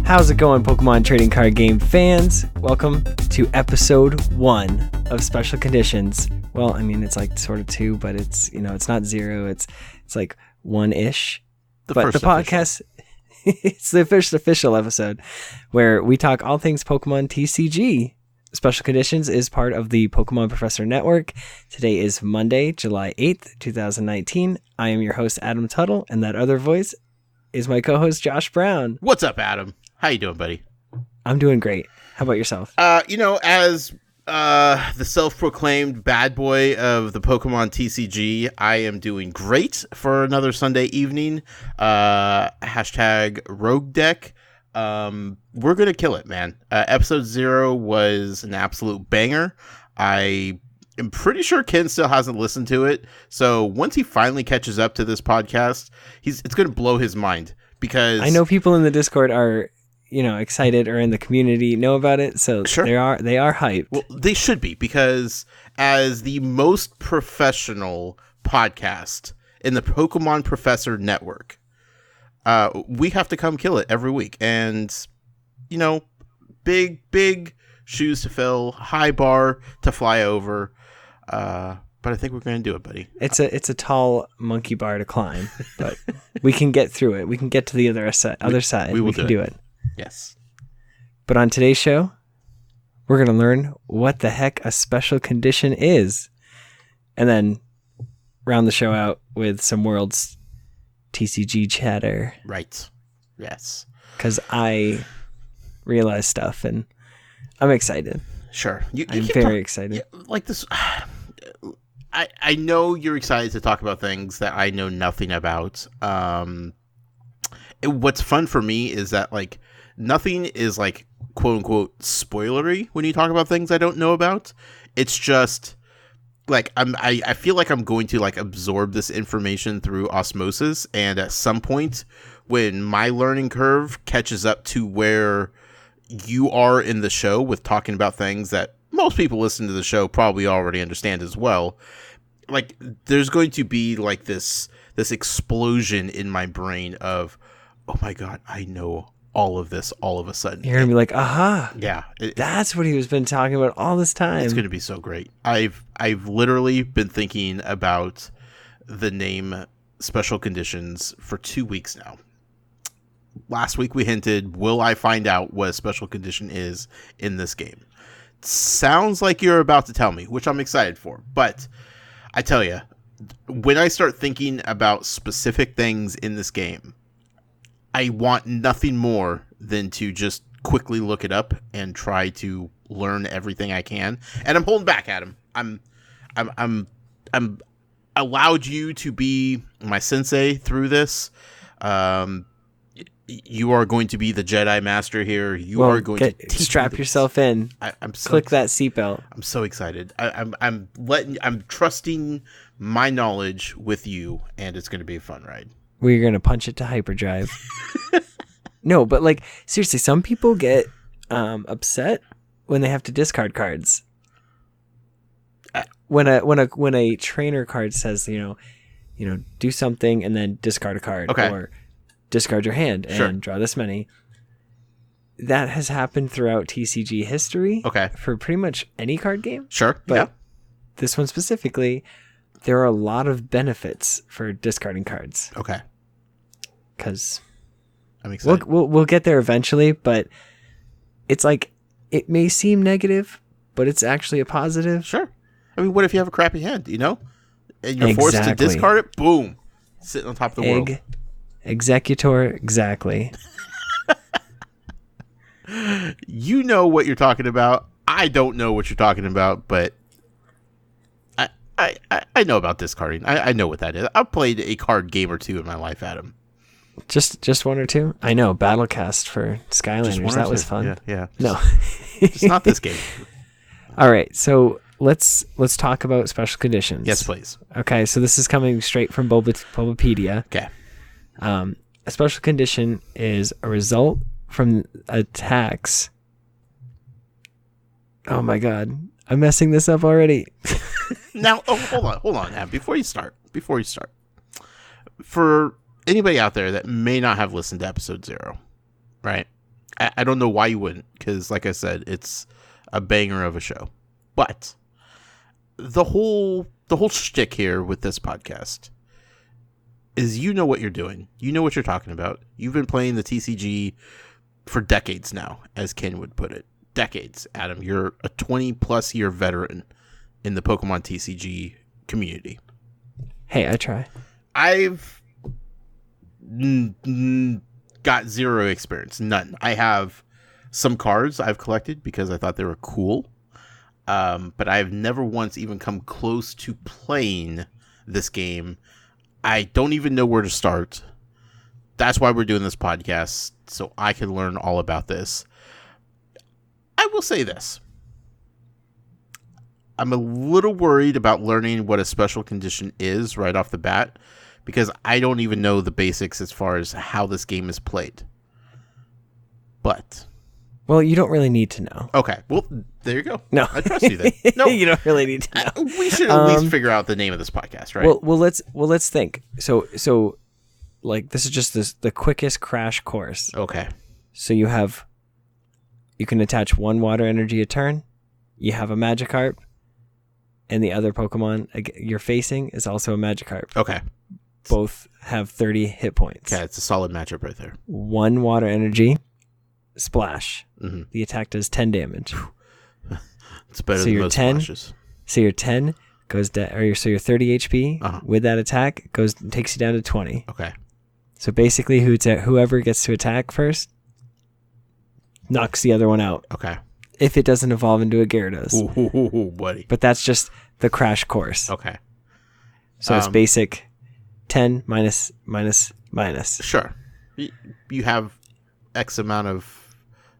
How's it going, Pokemon trading card game fans? Welcome to episode 1 of Special Conditions. Well, I mean, it's like sort of 2, but it's, it's not 0. It's like 1-ish. But the podcast, it's the first official episode where we talk all things Pokemon TCG. Special Conditions is part of the Pokemon Professor Network. Today is Monday, July 8th, 2019. I am your host, Adam Tuttle, and that other voice is my co-host, Josh Brown. What's up, Adam? How you doing, buddy? I'm doing great. How about yourself? As the self-proclaimed bad boy of the Pokemon TCG, I am doing great for another Sunday evening. Hashtag Rogue Deck. We're gonna kill it, man. Episode 0 was an absolute banger. I am pretty sure Ken still hasn't listened to it, so once he finally catches up to this podcast, it's gonna blow his mind, because I know people in the Discord are excited, or in the community know about it, so sure. they are hyped. Well, they should be, because as the most professional podcast in the Pokemon Professor Network, we have to come kill it every week. And, big shoes to fill, high bar to fly over. But I think we're going to do it, buddy. It's a tall monkey bar to climb, but we can get through it. We can get to the other side. We can do it. Yes. But on today's show, we're going to learn what the heck a special condition is, and then round the show out with some World's TCG chatter. Right. Yes. Because I realize stuff, and I'm excited. Sure. I'm very excited. Yeah, like this. I know you're excited to talk about things that I know nothing about. What's fun for me is that, like, nothing is, like, quote unquote spoilery when you talk about things I don't know about. It's just like I feel like I'm going to, like, absorb this information through osmosis, and at some point when my learning curve catches up to where you are in the show with talking about things that most people listening to the show probably already understand as well, like, there's going to be, like, this explosion in my brain of, oh my god, I know all of this all of a sudden. You're going to be like, aha. Yeah. That's what he was been talking about all this time. It's going to be so great. I've literally been thinking about the name Special Conditions for 2 weeks now. Last week we hinted, will I find out what a special condition is in this game? Sounds like you're about to tell me, which I'm excited for. But I tell you, when I start thinking about specific things in this game, I want nothing more than to just quickly look it up and try to learn everything I can. And I'm holding back, Adam. I'm allowed you to be my sensei through this. You are going to be the Jedi Master here. You are going to strap yourself in. Click that seatbelt. I'm so excited. I'm trusting my knowledge with you, and it's going to be a fun ride. We're going to punch it to hyperdrive. No, but, like, seriously, some people get upset when they have to discard cards. When a trainer card says, do something and then discard a card, okay, or discard your hand and draw this many. That has happened throughout TCG history. Okay. For pretty much any card game. Sure. But this one specifically, there are a lot of benefits for discarding cards. Okay. Because I'm excited. We'll get there eventually, but it's like, it may seem negative, but it's actually a positive. Sure. I mean, what if you have a crappy hand, and you're forced to discard it? Boom. Sitting on top of the world. Executor, exactly. You know what you're talking about. I don't know what you're talking about, but I know about discarding. I know what that is. I've played a card game or two in my life, Adam. Just one or two? I know. Battlecast for Skylanders. That was fun. Yeah. No. It's not this game. All right. So let's talk about special conditions. Yes, please. Okay. So this is coming straight from Bulbapedia. Okay. A special condition is a result from attacks. Oh my god. I'm messing this up already. Now, hold on, Ab. Before you start, for anybody out there that may not have listened to episode 0, right? I don't know why you wouldn't, because like I said, it's a banger of a show. But the whole shtick here with this podcast is you know what you're doing. You know what you're talking about. You've been playing the TCG for decades now, as Ken would put it. Decades, Adam. You're a 20-plus year veteran in the Pokemon TCG community. Hey, I try. I've got zero experience. None. I have some cards I've collected because I thought they were cool. But I've never once even come close to playing this game. I don't even know where to start. That's why we're doing this podcast, so I can learn all about this. I will say this. I'm a little worried about learning what a special condition is right off the bat, because I don't even know the basics as far as how this game is played. But... Well, you don't really need to know. Okay. Well, there you go. No. I trust you then. No. You don't really need to know. We should at least figure out the name of this podcast, right? Well, let's think. So like this is just the quickest crash course. Okay. So you can attach one water energy a turn. You have a Magikarp, and the other Pokemon you're facing is also a Magikarp. Okay. Both have 30 hit points. Okay, it's a solid matchup right there. One water energy, splash. Mm-hmm. The attack does 10 damage. It's better than most splashes. So your 10 goes down, so your 30 HP with that attack takes you down to 20. Okay. So basically, whoever gets to attack first knocks the other one out. Okay. If it doesn't evolve into a Gyarados. Ooh, buddy. But that's just the crash course. Okay. So it's basic 10 minus. Sure. You have X amount of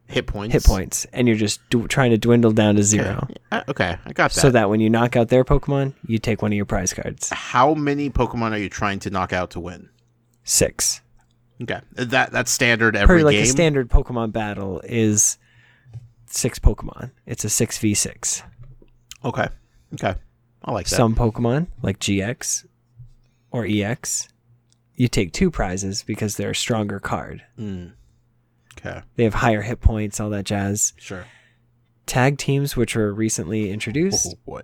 hit points. And you're just trying to dwindle down to 0. Okay, I got that. So that when you knock out their Pokemon, you take one of your prize cards. How many Pokemon are you trying to knock out to win? 6. Okay. That's standard every game? A standard Pokemon battle is 6 Pokemon. It's a 6v6. Okay. I like that. Some Pokemon, like GX or EX, you take 2 prizes because they're a stronger card. Okay. They have higher hit points, all that jazz. Sure. Tag teams, which were recently introduced, boy.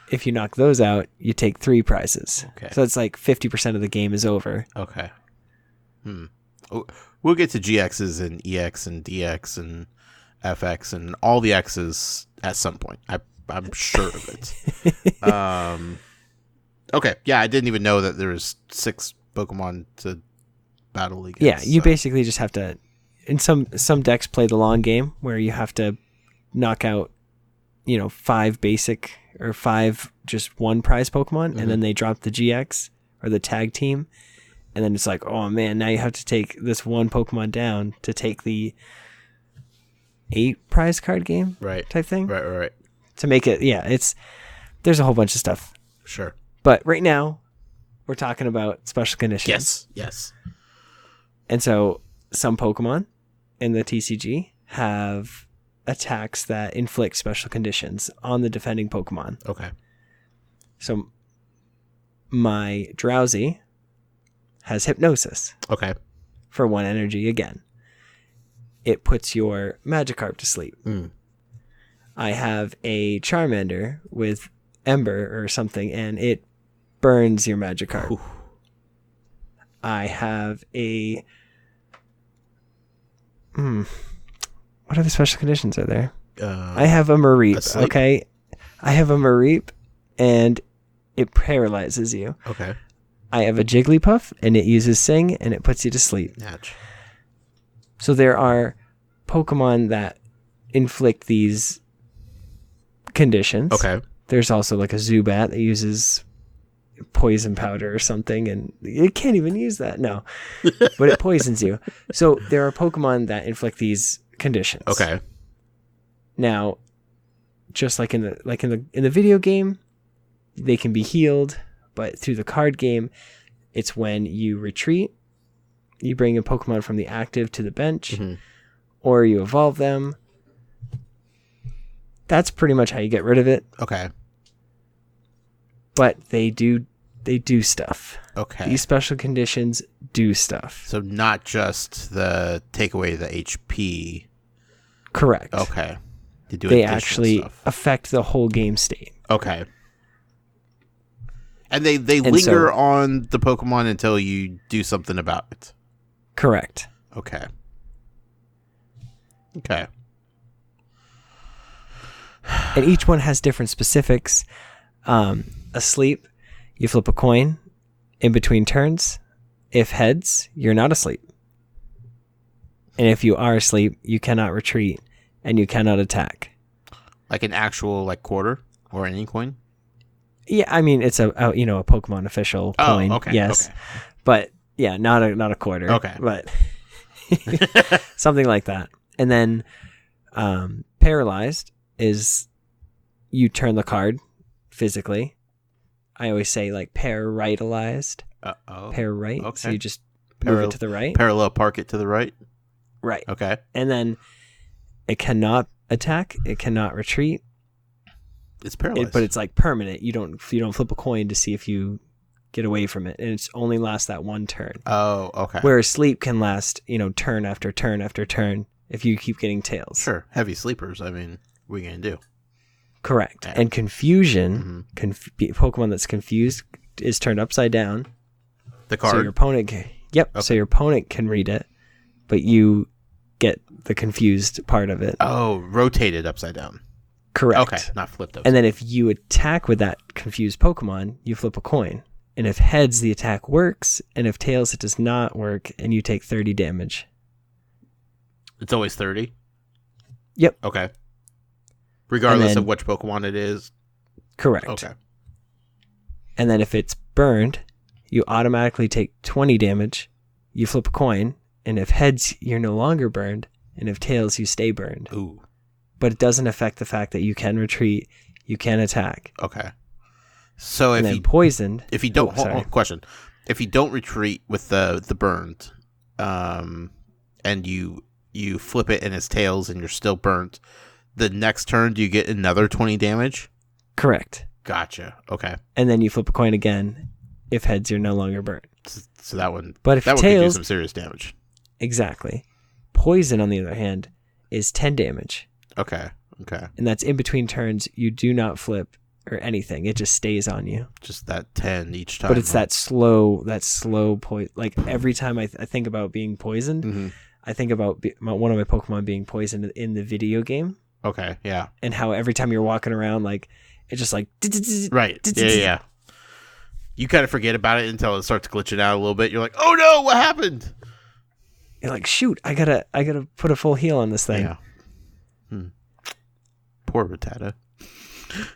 If you knock those out, you take 3 prizes. Okay. So it's like 50% of the game is over. Okay. We'll get to GXs and EX and DX and FX and all the X's at some point. I'm sure of it. Okay. Yeah, I didn't even know that there was 6 Pokemon to battle against. Yeah, you basically just have to... And some decks play the long game where you have to knock out, 5 basic or 5 just one prize Pokemon, and then they drop the GX or the tag team, and then it's like, oh man, now you have to take this one Pokemon down to take the 8 prize card game, right? Type thing, right. To make it, there's a whole bunch of stuff. Sure. But right now, we're talking about special conditions. Yes. And so some Pokemon in the TCG have attacks that inflict special conditions on the defending Pokemon. Okay. So my Drowsy has Hypnosis. Okay. For 1 energy again. It puts your Magikarp to sleep. I have a Charmander with Ember or something, and it burns your Magikarp. I have a... What other special conditions are there? I have a Mareep, okay? I have a Mareep, and it paralyzes you. Okay. I have a Jigglypuff, and it uses Sing, and it puts you to sleep. Natch. So there are Pokemon that inflict these conditions. Okay. There's also like a Zubat that uses poison powder or something, and it can't even use that. No, but it poisons you. So there are Pokemon that inflict these conditions. Okay. Now, just like in the video game, they can be healed, but through the card game, it's when you retreat, you bring a Pokemon from the active to the bench, or you evolve them. That's pretty much how you get rid of it. Okay. But they do stuff. Okay. These special conditions do stuff. So not just the take away the HP, Correct. Okay. To do They additional actually stuff. affect the whole game state. Okay. And they linger on the Pokemon until you do something about it. Correct. Okay. And each one has different specifics. Asleep, you flip a coin in between turns. If heads, you're not asleep. And if you are asleep, you cannot retreat and you cannot attack. Like an actual like quarter or any coin? Yeah, I mean it's a Pokemon official coin. Okay. Yes. Okay. But yeah, not a quarter. Okay. But something like that. And then paralyzed is you turn the card physically. I always say like pair-rightalized. Pair right. Okay. So you just move it to the right. Parallel park it to the right. Right. Okay. And then it cannot attack. It cannot retreat. It's paralyzed. But it's like permanent. You don't flip a coin to see if you get away from it. And it's only lasts that one turn. Oh, okay. Whereas sleep can last, turn after turn after turn if you keep getting tails. Sure. Heavy sleepers. I mean, what are you going to do? Correct. Yeah. And confusion, Pokemon that's confused is turned upside down. The card? So your opponent so your opponent can read it, but you get the confused part of it. Oh, rotated upside down. Correct. Okay, not flipped upside And then if you attack with that confused Pokemon, you flip a coin. And if heads, the attack works, and if tails, it does not work, and you take 30 damage. It's always 30? Yep. Okay. Regardless of which Pokemon it is? Correct. Okay. And then if it's burned, you automatically take 20 damage, you flip a coin, and if heads, you're no longer burned, and if tails, you stay burned. Ooh. But it doesn't affect the fact that you can retreat, you can attack. Okay. So if you poisoned, if you don't question, if you don't retreat with the burned, and you flip it and it's tails and you're still burnt, the next turn do you get another 20 damage? Correct. Gotcha. Okay. And then you flip a coin again. If heads, you're no longer burnt. So that one, but if that tails, one could do some serious damage. Exactly. Poison, on the other hand, is 10 damage. Okay. And that's in between turns. You do not flip or anything. It just stays on you. Just that 10 each time. But it's that slow poison. Like every time I think about being poisoned, I think about one of my Pokemon being poisoned in the video game. Okay, yeah. And how every time you're walking around, like, it's just like... Right, yeah. You kind of forget about it until it starts glitching out a little bit. You're like, oh no, what happened? You're like, shoot, I gotta put a full heal on this thing. Yeah. Poor Rattata.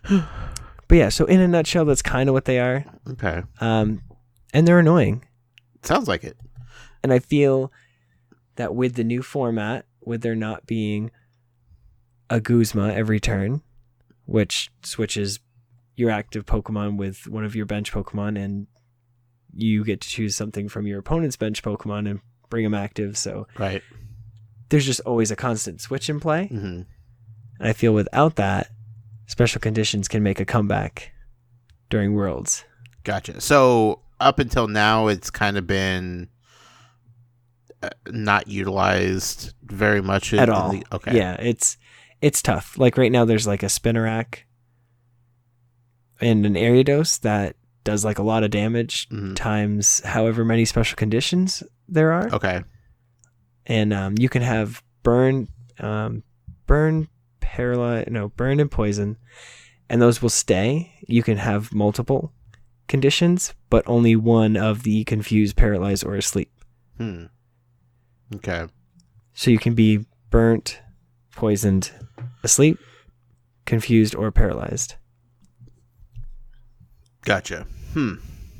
But yeah, so in a nutshell, that's kind of what they are. Okay. And they're annoying. Sounds like it. And I feel that with the new format, with there not being a Guzma every turn, which switches your active Pokemon with one of your bench Pokemon, and you get to choose something from your opponent's bench Pokemon and bring them active. So right. There's just always a constant switch in play. Mm-hmm. And I feel without that, special conditions can make a comeback during Worlds. Gotcha. So up until now, it's kind of been not utilized very much at all. Okay. Yeah, it's tough. Like right now, there's like a Spinarak and an Ariados that does like a lot of damage times however many special conditions there are. Okay. And you can have burn, paralyze, burn and poison, and those will stay. You can have multiple conditions, but only one of the confused, paralyzed, or asleep. Okay. So you can be burnt, poisoned, asleep, confused, or paralyzed. Gotcha.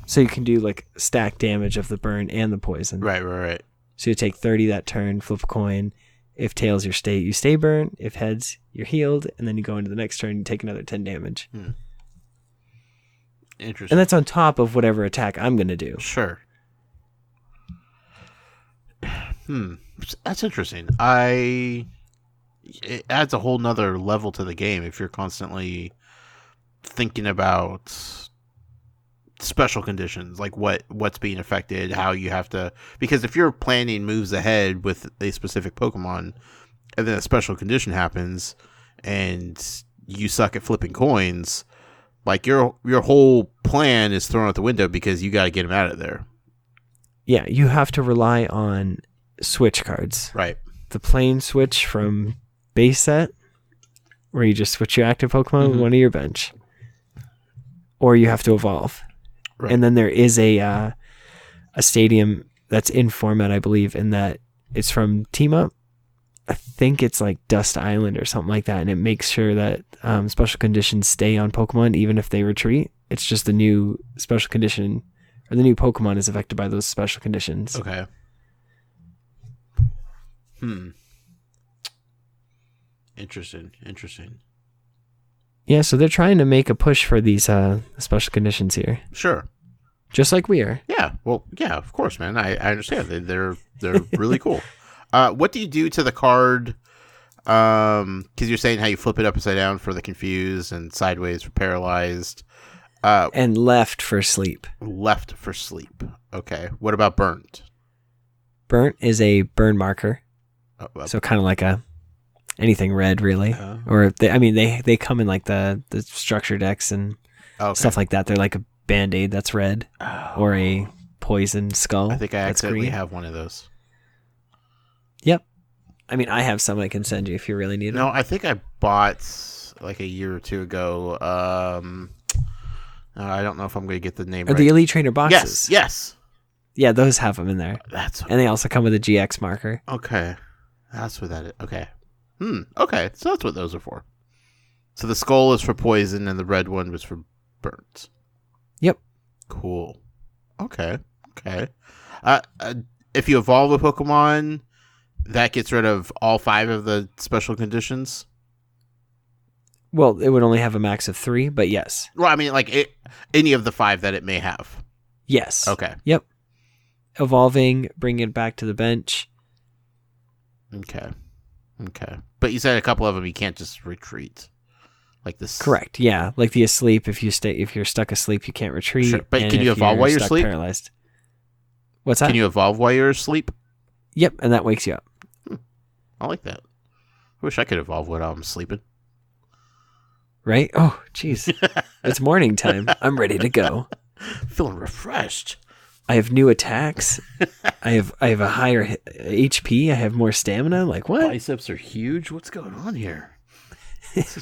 So you can do like stack damage of the burn and the poison. Right. So you take 30 that turn, flip a coin. If tails, you stay burnt. If heads, you're healed. And then you go into the next turn and take another 10 damage. Interesting. And that's on top of whatever attack I'm going to do. Sure. That's interesting. It adds a whole nother level to the game if you're constantly thinking about special conditions, like what's being affected, how you have to, because if you're planning moves ahead with a specific Pokemon, and then a special condition happens, and you suck at flipping coins, like your whole plan is thrown out the window because you got to get him out of there. Yeah, you have to rely on switch cards. Right. The plain switch from base set, where you just switch your active Pokemon with one of your bench. Or you have to evolve. Right. And then there is a stadium that's in format, I believe, in that it's from Team Up. I think it's like Dust Island or something like that, and it makes sure that special conditions stay on Pokemon even if they retreat. It's just the new special condition, or the new Pokemon is affected by those special conditions. Okay. Interesting. Yeah, so they're trying to make a push for these special conditions here. Sure. Just like we are. Yeah. Well, yeah, of course, man. I understand. They're really cool. What do you do to the card? Because you're saying how you flip it upside down for the confused and sideways for paralyzed. And left for sleep. Left for sleep. Okay. What about burnt? Burnt is a burn marker. So kind of like anything red, really. Or they come in like the structure decks and stuff like that. They're like a Band-Aid that's red, or a poison skull. I think I accidentally have one of those. Yep. I mean, I have some I can send you if you really need them. No, I think I bought like a year or two ago. I don't know if I'm going to get the name right. The Elite Trainer boxes. Yes. Yeah, those have them in there. And they also come with a GX marker. Okay. That's what that is. Okay. Okay. So that's what those are for. So the skull is for poison and the red one was for burns. Yep. Cool. Okay. If you evolve a Pokemon, that gets rid of all 5 of the special conditions? Well, it would only have a max of 3, but yes. Well, I mean, like any of the 5 that it may have. Yes. Okay. Yep. Evolving, bring it back to the bench. Okay. But you said a couple of them you can't just retreat. Like this. Correct. Yeah, like the asleep. If you're stuck asleep, you can't retreat. Sure. But can you evolve while you're asleep? Paralyzed. What's that? Can you evolve while you're asleep? Yep, and that wakes you up. I like that. I wish I could evolve while I'm sleeping. Right? Oh, jeez. It's morning time. I'm ready to go. Feeling refreshed. I have new attacks. I have a higher HP. I have more stamina. Like, what? Biceps are huge. What's going on here?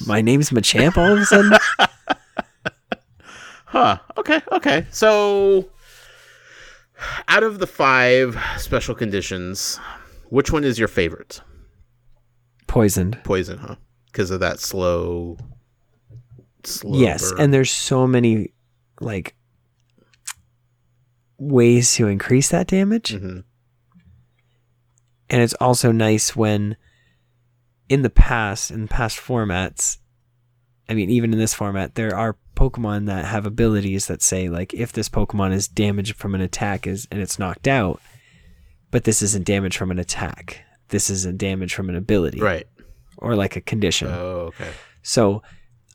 My name's Machamp all of a sudden? Huh. Okay. So, out of the 5 special conditions, which one is your favorite? Poisoned, huh? Because of that slow yes, burn. And there's so many, like, ways to increase that damage. Mm-hmm. And it's also nice when in the past formats, I mean, even in this format, there are Pokemon that have abilities that say, like, if this Pokemon is damaged from an attack and it's knocked out, but this isn't damage from an attack. This isn't damage from an ability. Right. Or like a condition. Oh, okay. So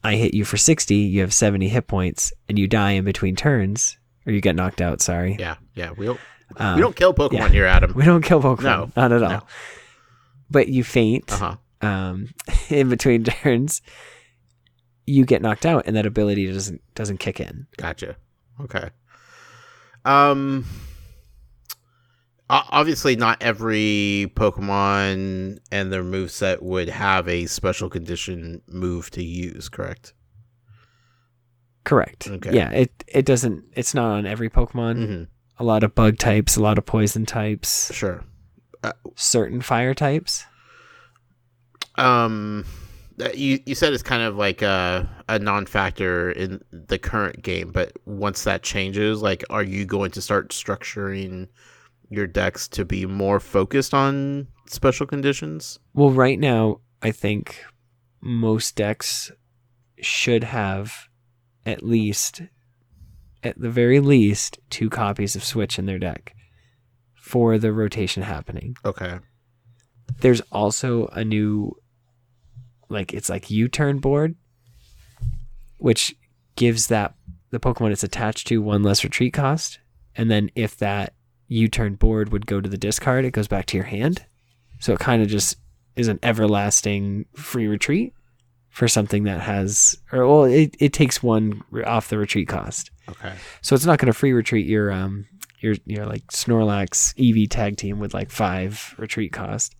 I hit you for 60, you have 70 hit points, and you die in between turns, or you get knocked out, sorry. Yeah. We don't kill Pokemon here, Adam. We don't kill Pokemon. No. Not at all. No. But you faint in between turns, you get knocked out, and that ability doesn't kick in. Gotcha. Okay. Obviously, not every Pokemon and their moveset would have a special condition move to use, correct? Correct. Okay. Yeah, it doesn't. It's not on every Pokemon. Mm-hmm. A lot of bug types, a lot of poison types. Sure. Certain fire types. You said it's kind of like a non-factor in the current game, but once that changes, like, are you going to start structuring your decks to be more focused on special conditions? Well, right now, I think most decks should have at the very least 2 copies of Switch in their deck for the rotation happening. Okay. There's also a new, like, it's like U-turn board, which gives the Pokemon it's attached to 1 less retreat cost. And then if that U-turn board would go to the discard, it goes back to your hand. So it kind of just is an everlasting free retreat for something that has, or well, it takes 1 off the retreat cost. Okay. So it's not going to free retreat your like Snorlax EV tag team with like 5 retreat cost.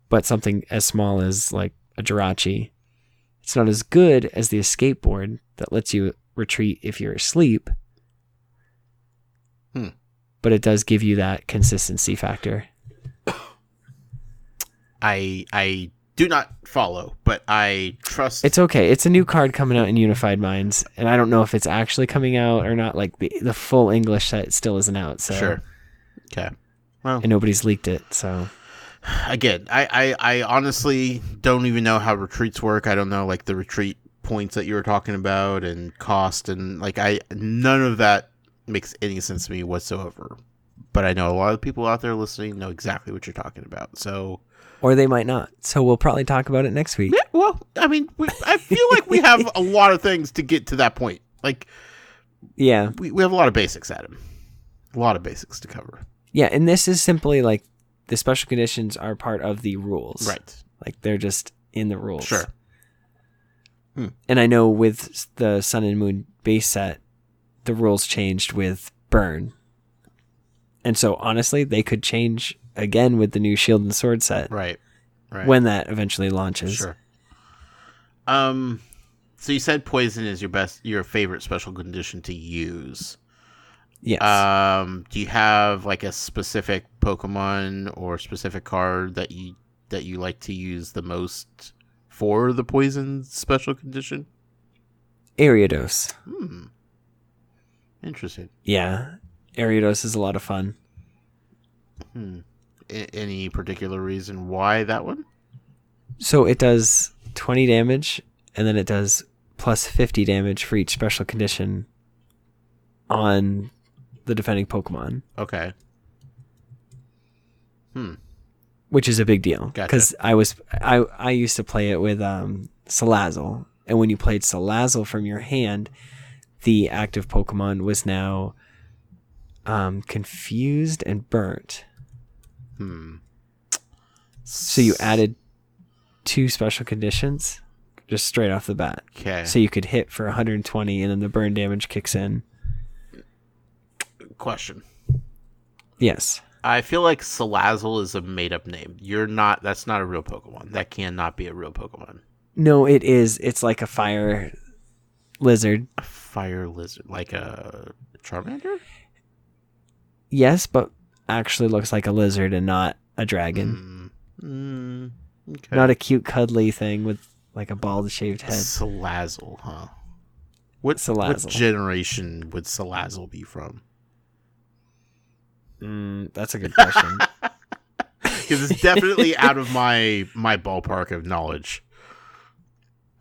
But something as small as like a Jirachi, it's not as good as the escape board that lets you retreat if you're asleep. But it does give you that consistency factor. I do not follow, but I trust. It's okay. It's a new card coming out in Unified Minds, and I don't know if it's actually coming out or not. Like the full English set still isn't out. So sure. Okay. Well, and nobody's leaked it. So again, I honestly don't even know how retreats work. I don't know like the retreat points that you were talking about and cost and like none of that makes any sense to me whatsoever. But I know a lot of people out there listening know exactly what you're talking about. So. Or they might not. So we'll probably talk about it next week. Yeah, well, I mean, I feel like we have a lot of things to get to that point. Like, yeah, we have a lot of basics, Adam. A lot of basics to cover. Yeah, and this is simply like the special conditions are part of the rules. Right. Like they're just in the rules. Sure. And I know with the Sun and Moon base set, the rules changed with Burn. And so honestly, they could change again with the new Shield and Sword set. Right. When that eventually launches. Sure. So you said poison is your favorite special condition to use. Yes. Do you have like a specific Pokemon or specific card that you like to use the most for the poison special condition? Ariados. Interesting. Yeah. Ariados is a lot of fun. Any particular reason why that one? So it does 20 damage, and then it does plus 50 damage for each special condition on the defending Pokemon. Okay. Which is a big deal. Gotcha. Because I used to play it with Salazzle, and when you played Salazzle from your hand, the active Pokemon was now confused and burnt. So you added 2 special conditions just straight off the bat. Okay. So you could hit for 120 and then the burn damage kicks in. Question. Yes. I feel like Salazzle is a made-up name. That's not a real Pokemon. That cannot be a real Pokemon. No, it is. It's like a fire lizard. A fire lizard? Like a Charmander? Yes, but actually looks like a lizard and not a dragon. Okay. Not a cute cuddly thing with like a bald shaved head. Salazzle, huh? What generation would Salazzle be from? That's a good question. Because it's definitely out of my ballpark of knowledge.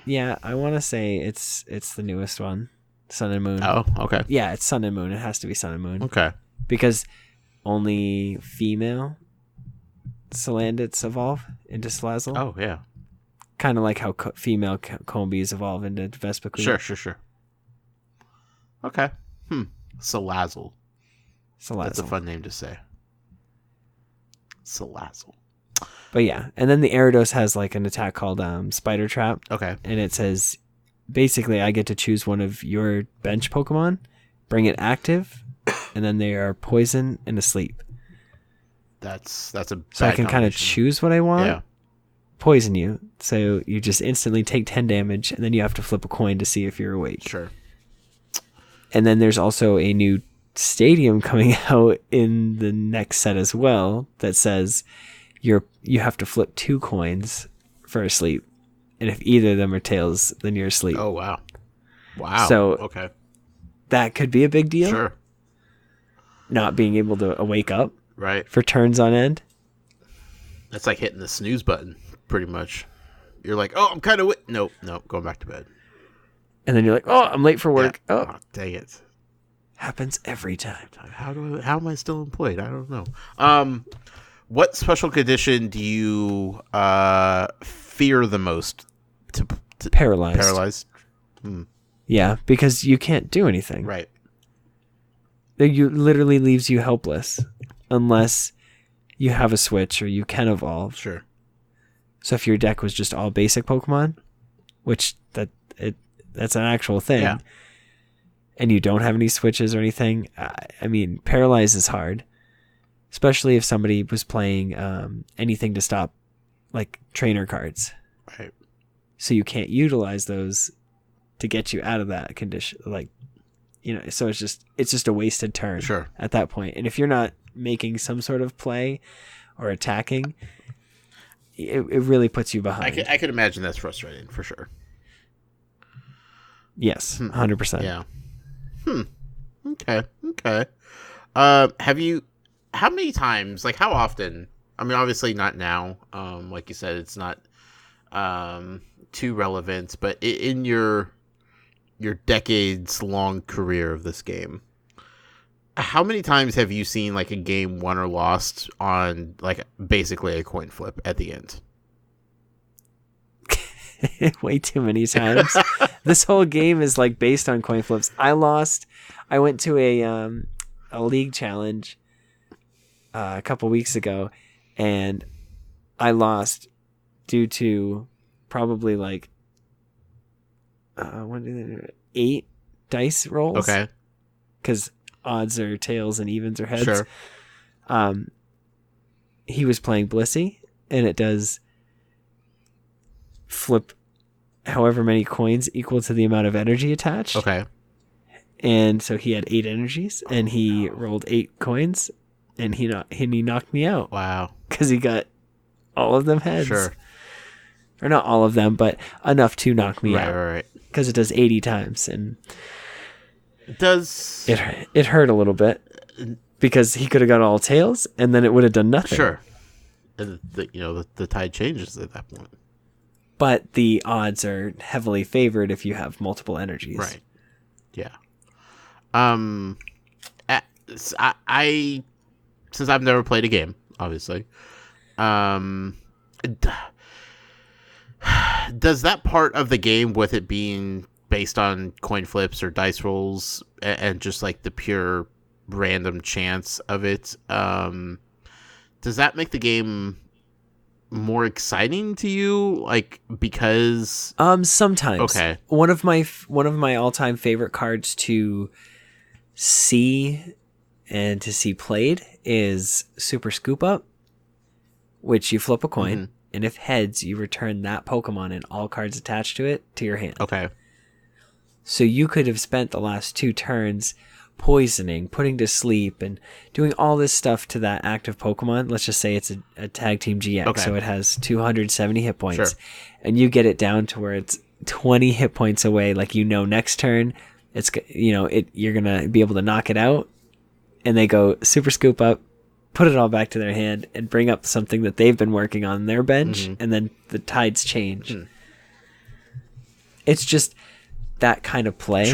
Yeah, I want to say it's the newest one, Sun and Moon. Oh, okay. Yeah, it's Sun and Moon. It has to be Sun and Moon. Okay. Because only female Salandits evolve into Salazzle. Oh, yeah. Kind of like how female Combees evolve into Vespiquen. Sure. Okay. Salazzle. That's a fun name to say. Salazzle. But yeah, and then the Ariados has like an attack called Spider Trap. Okay. And it says, basically, I get to choose one of your bench Pokemon, bring it active, and then they are poison and asleep. That's a bad So I can kind of choose what I want. Yeah. Poison you. So you just instantly take 10 damage, and then you have to flip a coin to see if you're awake. Sure. And then there's also a new stadium coming out in the next set as well that says you have to flip 2 coins for asleep, and if either of them are tails, then you're asleep. Oh wow. So okay, that could be a big deal. Sure. Not being able to wake up right for turns on end. That's like hitting the snooze button, pretty much. You're like, oh, I'm kind of nope, going back to bed. And then you're like, oh, I'm late for work. Yeah. Oh, dang it. Happens every time. How am I still employed? I don't know. What special condition do you fear the most? To Paralyzed. Paralyzed. Yeah, because you can't do anything. Right. You literally leaves you helpless unless you have a switch or you can evolve. Sure. So if your deck was just all basic Pokemon, which that's an actual thing, Yeah. and you don't have any switches or anything, I mean, Paralyze is hard, especially if somebody was playing anything to stop, like trainer cards. Right. So you can't utilize those to get you out of that condition, like, you know. So it's just a wasted turn. Sure. At that point. And if you're not making some sort of play or attacking, it really puts you behind. I could imagine that's frustrating for sure. Yes, 100%. Yeah. Okay. How many times, like how often, I mean, obviously not now, like you said, it's not too relevant, but in your decades long career of this game, how many times have you seen like a game won or lost on like basically a coin flip at the end? Way too many times. This whole game is like based on coin flips. I went to a league challenge a couple weeks ago, and I lost due to probably like 8 dice rolls. Okay. Because odds are tails and evens are heads. Sure. He was playing Blissey, and it does flip however many coins equal to the amount of energy attached. Okay. And so he had 8 energies, and he rolled 8 coins, and he knocked me out. Wow. Because he got all of them heads. Sure. Or not all of them, but enough to knock me out. Right. Because it does 80 times, and does it hurt a little bit because he could have got all tails, and then it would have done nothing. Sure. And the tide changes at that point. But the odds are heavily favored if you have multiple energies. Right. Yeah. I since I've never played a game, obviously, does that part of the game, with it being based on coin flips or dice rolls and just like the pure random chance of it, does that make the game more exciting to you, like, because sometimes. Okay. One of my all-time favorite cards to see and to see played is Super Scoop Up, which you flip a coin, and if heads, you return that Pokemon and all cards attached to it to your hand. Okay. So you could have spent the last 2 turns poisoning, putting to sleep, and doing all this stuff to that active Pokemon. Let's just say it's a Tag Team GX, Okay. so it has 270 hit points. Sure. And you get it down to where it's 20 hit points away. Like, next turn, it's you're gonna be able to knock it out, and they go Super Scoop Up, put it all back to their hand, and bring up something that they've been working on their bench, and then the tides change. It's just that kind of play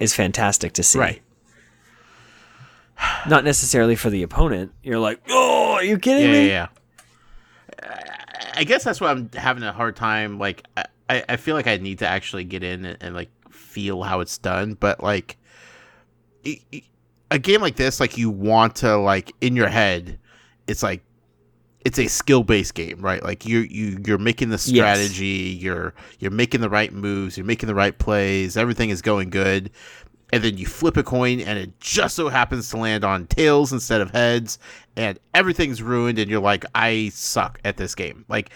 is fantastic to see. Right. Not necessarily for the opponent. You're like, oh, are you kidding me? Yeah. I guess that's why I'm having a hard time. Like, I feel like I need to actually get in and like feel how it's done. But like, a game like this, like, you want to, like, in your head, it's like, it's a skill-based game, right? Like, you're making the strategy, you're making the right moves, you're making the right plays, everything is going good, and then you flip a coin, and it just so happens to land on tails instead of heads, and everything's ruined, and you're like, I suck at this game. Like,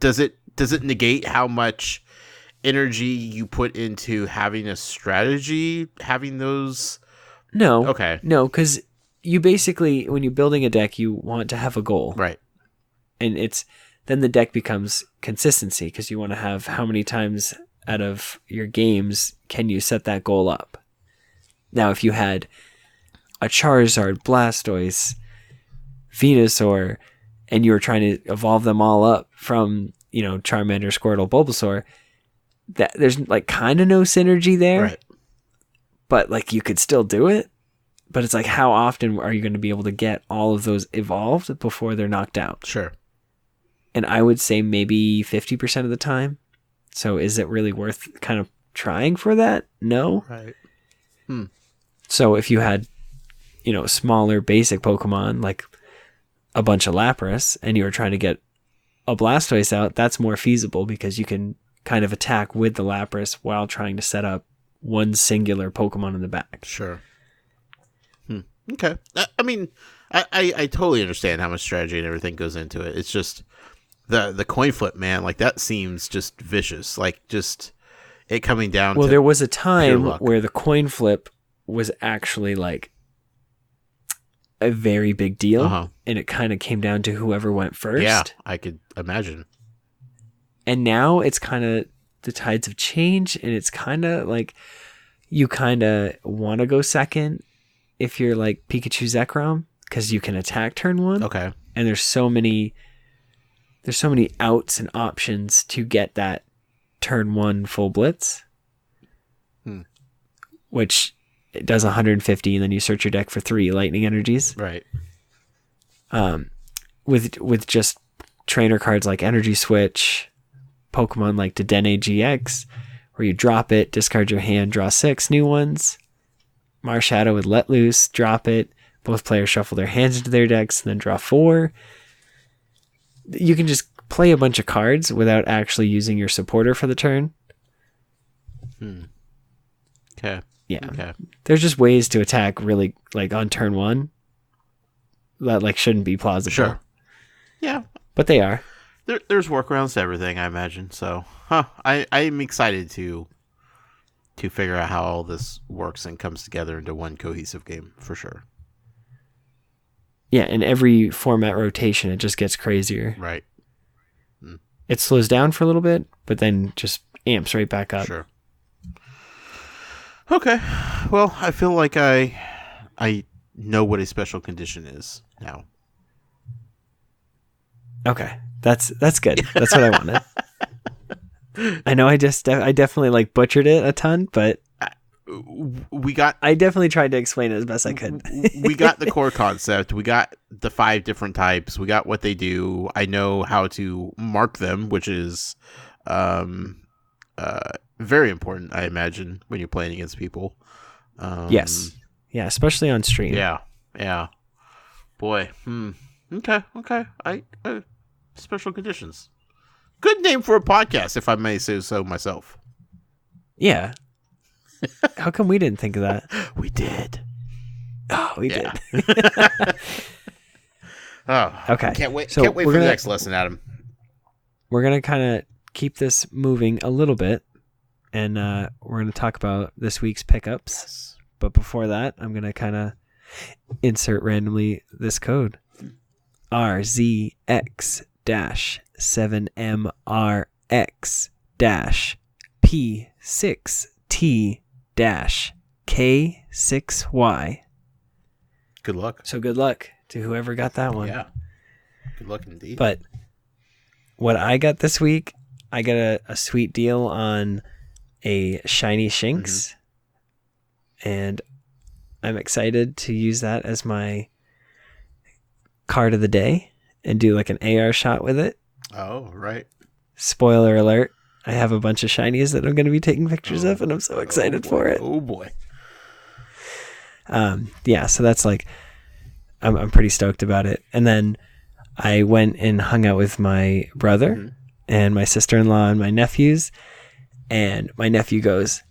does it negate how much energy you put into having a strategy, having those? No. Okay. No, because you basically, when you're building a deck, you want to have a goal. Right. And then the deck becomes consistency, because you want to have how many times out of your games can you set that goal up. Now, if you had a Charizard, Blastoise, Venusaur, and you were trying to evolve them all up from, Charmander, Squirtle, Bulbasaur, that there's like kind of no synergy there. Right. But like you could still do it. But it's like, how often are you going to be able to get all of those evolved before they're knocked out? Sure. And I would say maybe 50% of the time. So is it really worth kind of trying for that? No. Right. So if you had, smaller basic Pokemon, like a bunch of Lapras and you were trying to get a Blastoise out, that's more feasible because you can kind of attack with the Lapras while trying to set up one singular Pokemon in the back. Sure. Okay. I mean, I totally understand how much strategy and everything goes into it. It's just the coin flip, man. Like, that seems just vicious. Like, just it coming down to there was a time where the coin flip was actually like a very big deal, and it kind of came down to whoever went first. Yeah, I could imagine. And now it's kind of the tides have changed, and it's kind of like you kind of want to go second if you're like Pikachu Zekrom, because you can attack turn one. Okay. And there's so many outs and options to get that turn one full blitz, which it does 150, and then you search your deck for 3 lightning energies. Right. With just trainer cards like Energy Switch, Pokemon like Dedenne GX, where you drop it, discard your hand, draw 6 new ones. Marshadow with Let Loose, drop it. Both players shuffle their hands into their decks and then draw 4. You can just play a bunch of cards without actually using your supporter for the turn. Okay. Yeah. Okay. There's just ways to attack really, like, on turn 1 that, like, shouldn't be plausible. Sure. Yeah. But they are. There's workarounds to everything, I imagine. So, I'm excited to figure out how all this works and comes together into one cohesive game, for sure. Yeah, and every format rotation, it just gets crazier. Right. It slows down for a little bit, but then just amps right back up. Sure. Okay. Well, I feel like I know what a special condition is now. Okay. That's good. That's what I wanted. I know I definitely like butchered it a ton, but I definitely tried to explain it as best I could. We got the core concept. We got the 5 different types. We got what they do. I know how to mark them, which is very important, I imagine, when you're playing against people. Yes. Yeah, especially on stream. Yeah. Yeah. Boy. Okay. Special conditions. Good name for a podcast, if I may say so myself. Yeah. How come we didn't think of that? We did. Oh, we did. Oh, okay. Can't wait for the next lesson, Adam. We're going to kind of keep this moving a little bit, and we're going to talk about this week's pickups. Yes. But before that, I'm going to kind of insert randomly this code. RZX-7MRX-P6T-K6Y. Good luck. So good luck to whoever got that one. Yeah. Good luck indeed. But what I got this week, I got a sweet deal on a shiny Shinx. And I'm excited to use that as my card of the day and do like an AR shot with it. Oh, right. Spoiler alert. I have a bunch of shinies that I'm going to be taking pictures of, and I'm so excited for it. Oh boy. Yeah, so that's like, I'm pretty stoked about it. And then I went and hung out with my brother and my sister-in-law and my nephews, and my nephew goes,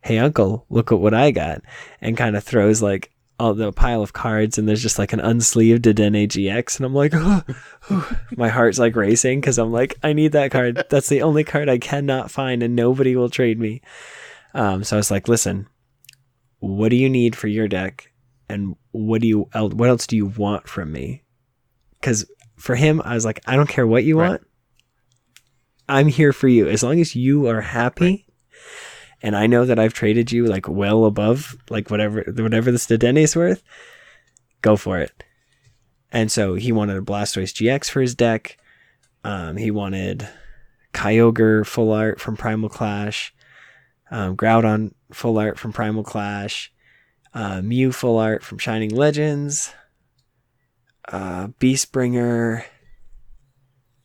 "Hey uncle, look at what I got," and kind of throws like all the pile of cards, and there's just like an unsleeved Dedenne GX, and I'm like, my heart's like racing because I'm like, I need that card. That's the only card I cannot find, and nobody will trade me. So I was like, listen, what do you need for your deck, and what else do you want from me? Because for him, I was like, I don't care what you want. I'm here for you as long as you are happy. Right. And I know that I've traded you like well above like whatever this Dedenne is worth. Go for it. And so he wanted a Blastoise GX for his deck. He wanted Kyogre full art from Primal Clash, Groudon full art from Primal Clash, Mew full art from Shining Legends, Beastbringer,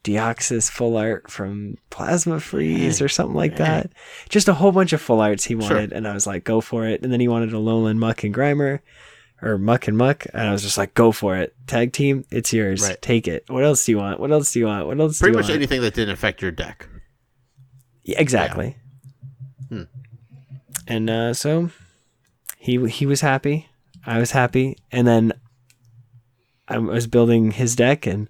Deoxys full art from Plasma Freeze or something like that. Just a whole bunch of full arts he wanted, and I was like, go for it. And then he wanted a Alolan Muck and Grimer, or Muck and Muck, and I was just like, go for it. Tag team, it's yours. Right. Take it. What else do you want? What else do you want? What else? Pretty do you much want? anything that didn't affect your deck. Yeah, exactly. Yeah. And so he was happy. I was happy, and then I was building his deck, and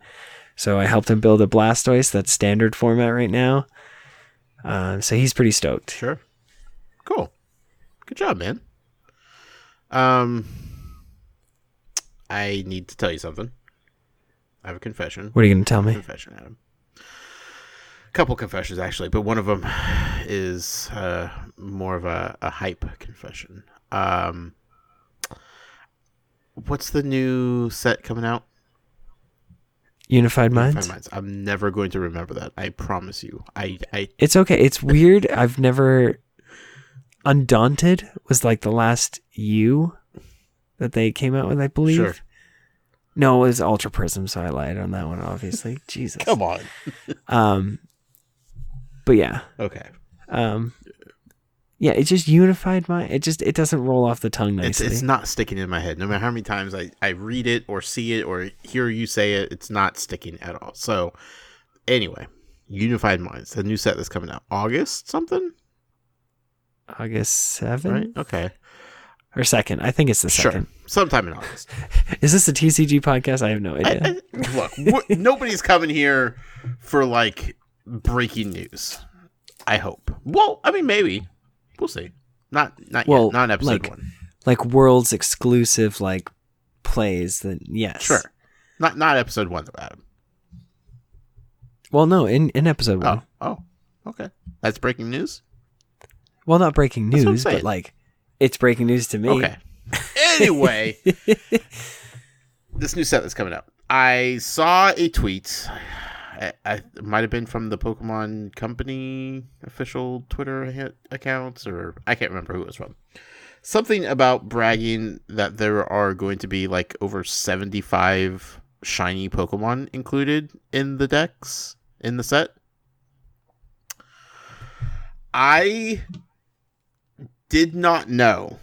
so I helped him build a Blastoise that's standard format right now. So he's pretty stoked. Sure. Cool. Good job, man. I need to tell you something. I have a confession. What are you going to tell me? Confession, Adam. A couple confessions, actually, but one of them is more of a hype confession. What's the new set coming out? Unified Minds? Unified Minds. I'm never going to remember that. I promise you. It's okay. It's weird. I've never... Undaunted was like the last U that they came out with, I believe. Sure. No, it was Ultra Prism, so I lied on that one, obviously. Jesus. Come on. But yeah. Okay. Yeah, it's just Unified Mind. It doesn't roll off the tongue nicely. It's not sticking in my head. No matter how many times I read it or see it or hear you say it, it's not sticking at all. So anyway, Unified Minds, the new set that's coming out. August something? August 7th? Right? Okay. Or 2nd. I think it's the 2nd. Sure. Sometime in August. Is this a TCG podcast? I have no idea. Look, nobody's coming here for like breaking news. I hope. Well, I mean, maybe. We'll see. Not yet. Not in episode 1. Like world's exclusive like plays, then yes. Sure. Not episode 1 though, Adam. Well, no, in episode 1. Oh. Okay. That's breaking news? Well, not breaking news, but like it's breaking news to me. Okay. Anyway, this new set that's coming out. I saw a tweet. It might have been from the Pokemon Company official Twitter accounts, or I can't remember who it was from. Something about bragging that there are going to be like over 75 shiny Pokemon included in the decks, in the set. I did not know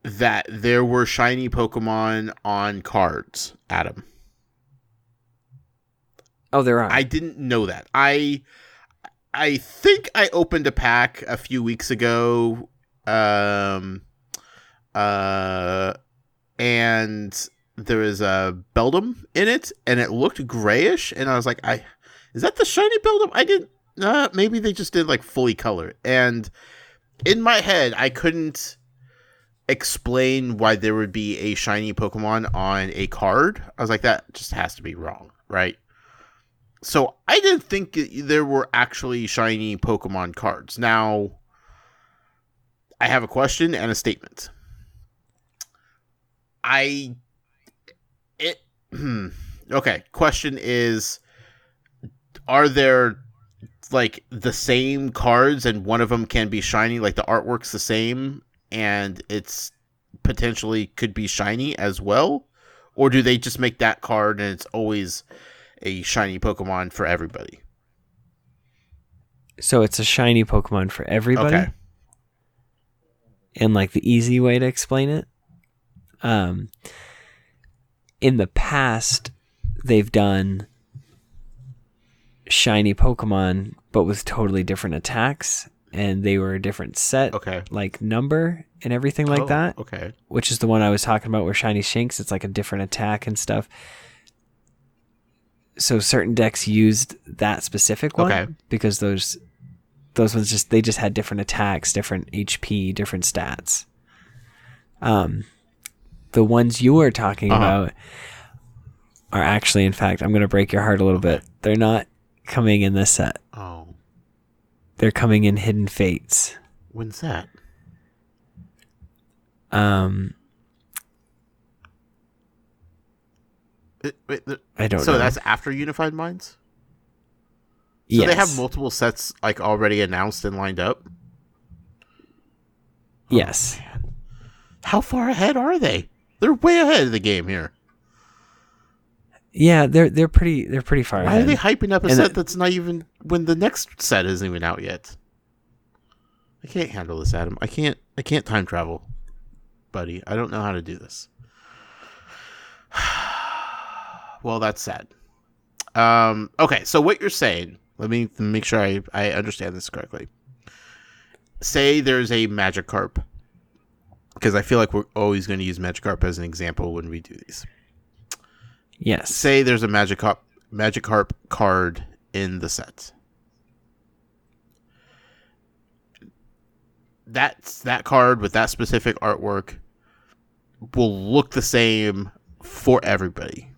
that there were shiny Pokemon on cards, Adam. Oh, there are. I didn't know that. I think I opened a pack a few weeks ago, and there was a Beldum in it, and it looked grayish, and I was like, is that the shiny Beldum? I didn't. Maybe they just did like fully color, and in my head, I couldn't explain why there would be a shiny Pokemon on a card. I was like, that just has to be wrong, right? So I didn't think there were actually shiny Pokemon cards. Now, I have a question and a statement. Okay, question is, are there like the same cards and one of them can be shiny, like the artwork's the same and it's potentially could be shiny as well? Or do they just make that card and it's always a shiny Pokemon for everybody? So it's a shiny Pokemon for everybody? Okay. And like the easy way to explain it? In the past, they've done shiny Pokemon, but with totally different attacks, and they were a different set, like number and everything like that. Okay. Which is the one I was talking about where Shiny Shinx, it's like a different attack and stuff. So certain decks used that specific one because those ones just had different attacks, different HP, different stats. The ones you are talking about are actually, in fact, I'm going to break your heart a little bit. They're not coming in this set. Oh. They're coming in Hidden Fates. When's that? I don't know. So that's after Unified Minds? So yes. they have multiple sets like already announced and lined up? Yes. Oh, man. How far ahead are they? They're way ahead of the game here. Yeah, they're pretty far ahead. Why are they hyping up a set that's not even when the next set isn't even out yet? I can't handle this, Adam. I can't time travel, buddy. I don't know how to do this. Well, that's sad. Okay, so what you're saying, let me make sure I understand this correctly. Say there's a Magikarp, because I feel like we're always going to use Magikarp as an example when we do these. Yes. Say there's a Magikarp card in the set. That card with that specific artwork will look the same for everybody.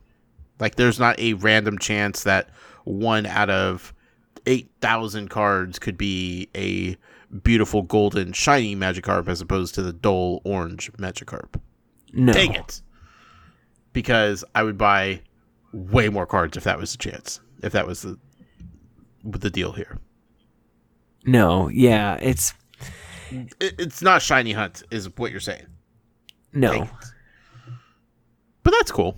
Like, there's not a random chance that 1 out of 8,000 cards could be a beautiful golden shiny Magikarp as opposed to the dull orange Magikarp. No. Dang it. Because I would buy way more cards if that was the chance. If that was the deal here. No. Yeah. It's not shiny hunt is what you're saying. No. But that's cool.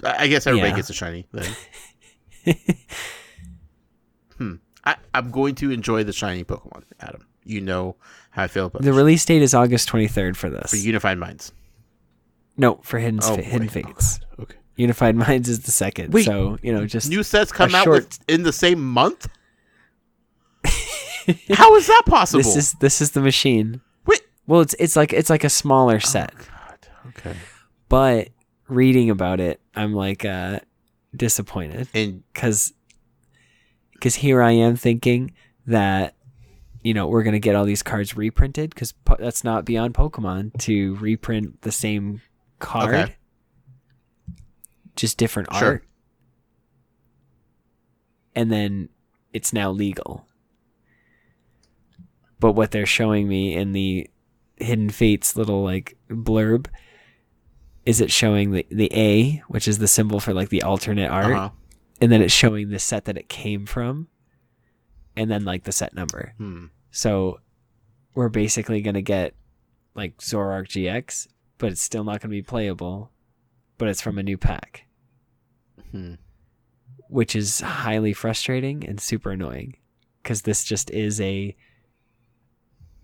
I guess everybody gets a shiny then. I'm going to enjoy the shiny Pokemon, Adam. You know how I feel about the release date is August 23rd for this. For Unified Minds. No, for Hidden Fates. Oh, okay. Unified Minds is the second. Wait, so, just new sets come out in the same month? How is that possible? This is the machine. Wait. Well, it's like a smaller set. Oh, God. Okay. But reading about it, I'm like disappointed. And because here I am thinking that we're gonna get all these cards reprinted, because that's not beyond Pokemon to reprint the same card, okay. Just different art, and then it's now legal. But what they're showing me in the Hidden Fates little like blurb is it showing the A, which is the symbol for like the alternate art, and then it's showing the set that it came from, and then like the set number. So we're basically gonna get like Zoroark GX, but it's still not gonna be playable, but it's from a new pack, which is highly frustrating and super annoying, because this just is a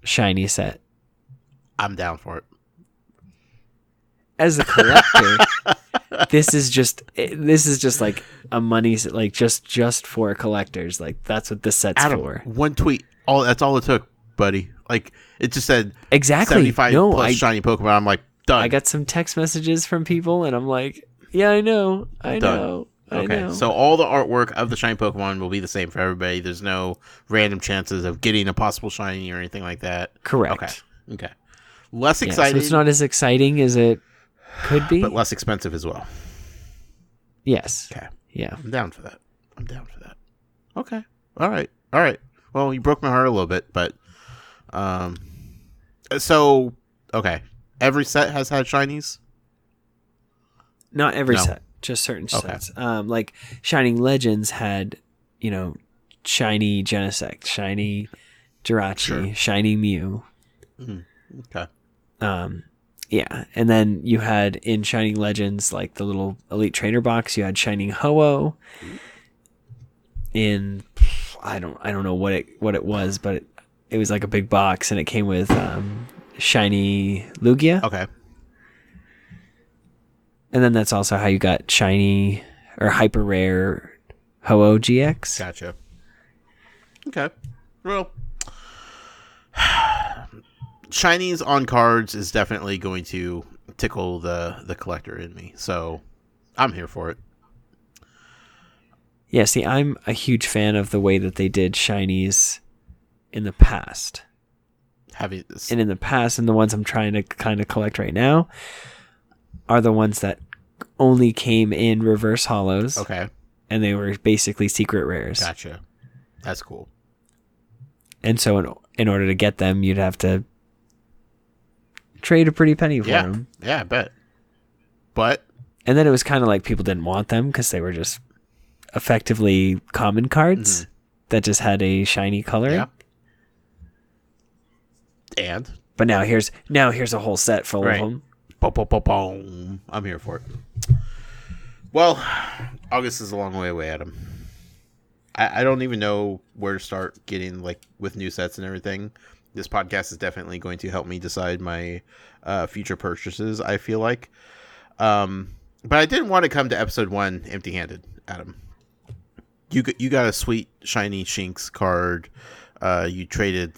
shiny set. I'm down for it. As a collector, this is just like a money, like just for collectors. Like, that's what this set's Adam, for. One tweet, that's all it took, buddy. Like, it just said exactly 75 plus shiny Pokemon. I'm like, done. I got some text messages from people, and I'm like, yeah, I know. Okay, so all the artwork of the shiny Pokemon will be the same for everybody. There's no random chances of getting a possible shiny or anything like that. Correct. Okay. Less exciting. So it's not as exciting as it could be, but less expensive as well. Yes. Okay. Yeah. I'm down for that. Okay. All right. Well, you broke my heart a little bit, but so okay. Every set has had shinies? Not every set. Just certain sets. Like Shining Legends had, shiny Genesect, shiny Jirachi, shiny Mew. Okay. Yeah, and then you had in Shining Legends, like the little Elite Trainer box, you had Shining Ho-Oh. In I don't know what it was, but it was like a big box, and it came with shiny Lugia. Okay. And then that's also how you got shiny or hyper rare Ho-Oh GX. Gotcha. Okay. Well, shinies on cards is definitely going to tickle the collector in me. So I'm here for it. Yeah, see, I'm a huge fan of the way that they did shinies in the past. And in the past, and the ones I'm trying to kind of collect right now, are the ones that only came in reverse hollows. Okay. And they were basically secret rares. Gotcha. That's cool. And so in order to get them, you'd have to trade a pretty penny for them. Yeah, I bet. But... And then it was kind of like people didn't want them because they were just effectively common cards that just had a shiny color. Yeah. And? But now here's a whole set full of them. Boom. I'm here for it. Well, August is a long way away, Adam. I don't even know where to start getting, like, with new sets and everything. This podcast is definitely going to help me decide my future purchases, I feel like. But I didn't want to come to episode 1 empty-handed, Adam. You got a sweet shiny Shinx card. You traded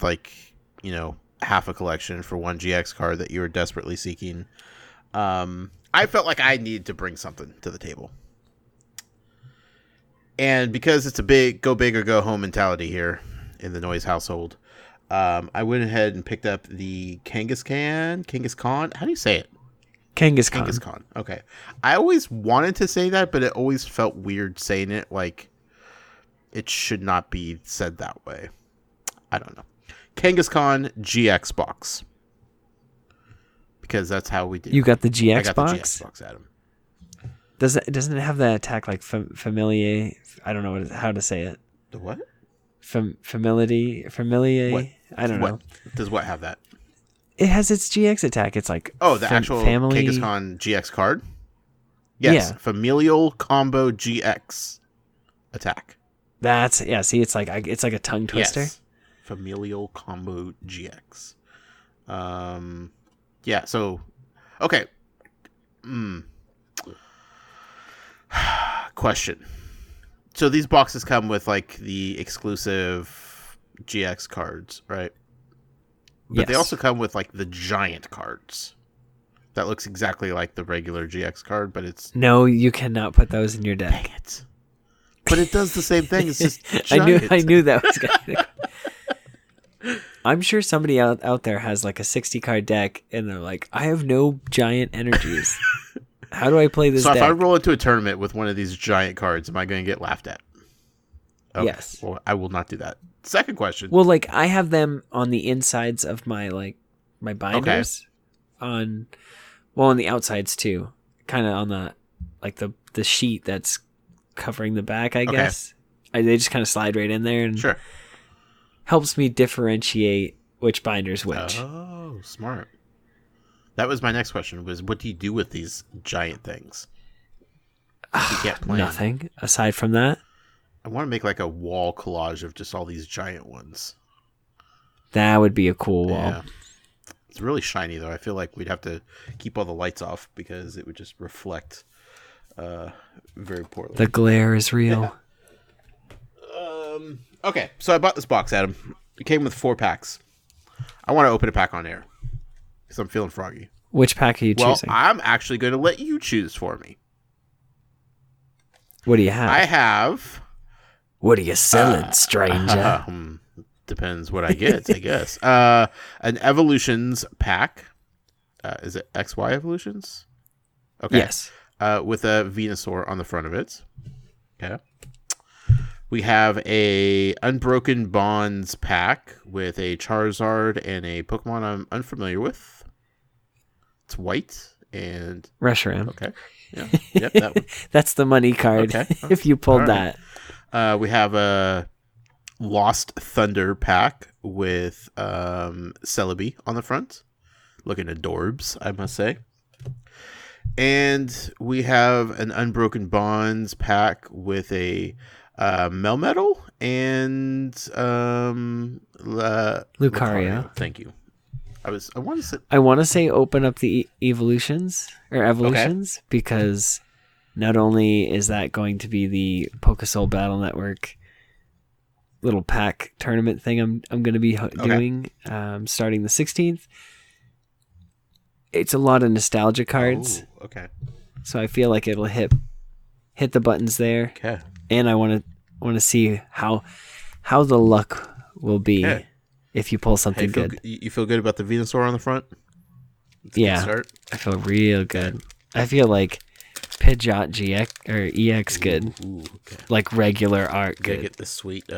half a collection for one GX card that you were desperately seeking. I felt like I needed to bring something to the table. And because it's a go big or go home mentality here in the Noise household, I went ahead and picked up the Kangaskhan. How do you say it? Kangaskhan. Okay. I always wanted to say that, but it always felt weird saying it like it should not be said that way. I don't know. Kangaskhan GX box. Because that's how we do. You got the GX I got box? the GX box, Adam. Doesn't it have that attack like Familiar? I don't know how to say it. The what? Familiar? What? I don't know. Does what have that? It has its GX attack. It's like the actual Kangaskhan GX card? Yes. Yeah. Familial Combo GX attack. See, it's like a tongue twister. Yes. Familial Combo GX. Yeah, so okay. Question. So these boxes come with like the exclusive GX cards, right? But they also come with like the giant cards. That looks exactly like the regular GX card, but it's... No, you cannot put those in your deck. Dang it. But it does the same thing. It's just giant. I knew that was going to... I'm sure somebody out there has like a 60 card deck and they're like, I have no giant energies. How do I play this deck? So if I roll into a tournament with one of these giant cards, am I going to get laughed at? Okay. Yes. Well, I will not do that. Second question. Well, like I have them on the insides of my binders. Okay. On the outsides too. Kind of on the sheet that's covering the back, I guess. They just kind of slide right in there and sure. Helps me differentiate which binder's which. Oh, smart. That was my next question, was what do you do with these giant things? You can't play nothing aside from that. I want to make like a wall collage of just all these giant ones. That would be a cool wall. Yeah. It's really shiny though. I feel like we'd have to keep all the lights off because it would just reflect very poorly. The glare is real. Yeah. Okay, so I bought this box, Adam. It came with 4 packs. I want to open a pack on air because I'm feeling froggy. Which pack are you choosing? Well, I'm actually going to let you choose for me. What do you have? I have... What are you selling, stranger? Depends what I get, I guess. An Evolutions pack. Is it XY Evolutions? Okay. Yes. With a Venusaur on the front of it. Okay. We have a Unbroken Bonds pack with a Charizard and a Pokemon I'm unfamiliar with. It's white and... Reshiram. Okay. Yeah. Yep, that one. That's the money card, if you pulled that. We have a Lost Thunder pack with Celebi on the front. Looking adorbs, I must say. And we have an Unbroken Bonds pack with a Melmetal and Lucario. Thank you. I want to say open up the evolutions because not only is that going to be the Pokesoul Battle Network little pack tournament thing I'm going to be doing starting the 16th. It's a lot of nostalgia cards. Oh, okay. So I feel like it'll hit the buttons there. Okay. And I want to see how the luck will be if you pull something good. You feel good about the Venusaur on the front? Yeah. I feel real good. I feel like Pidgeot GX or EX good. Ooh, okay. Like regular art good. Get the sweet